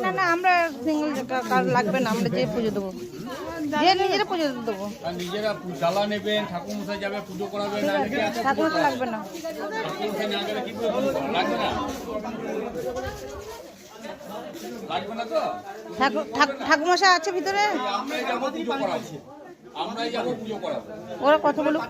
না না আমরা সিঙ্গেল লাগবে না, আমরা যে পুজো দেবো, যে নিজেরা পুজো দেবো, নিজেরা জ্বালা নেবেন, ঠাকুর মশাই যাবে পুজো করাবেন, ঠাকুর তো লাগবে না, লাগবে না তো ঠাকুর মশাই আছে ভিতরে, আমরাই যাবো পুজো করাবো। ওরা কথা বলুক।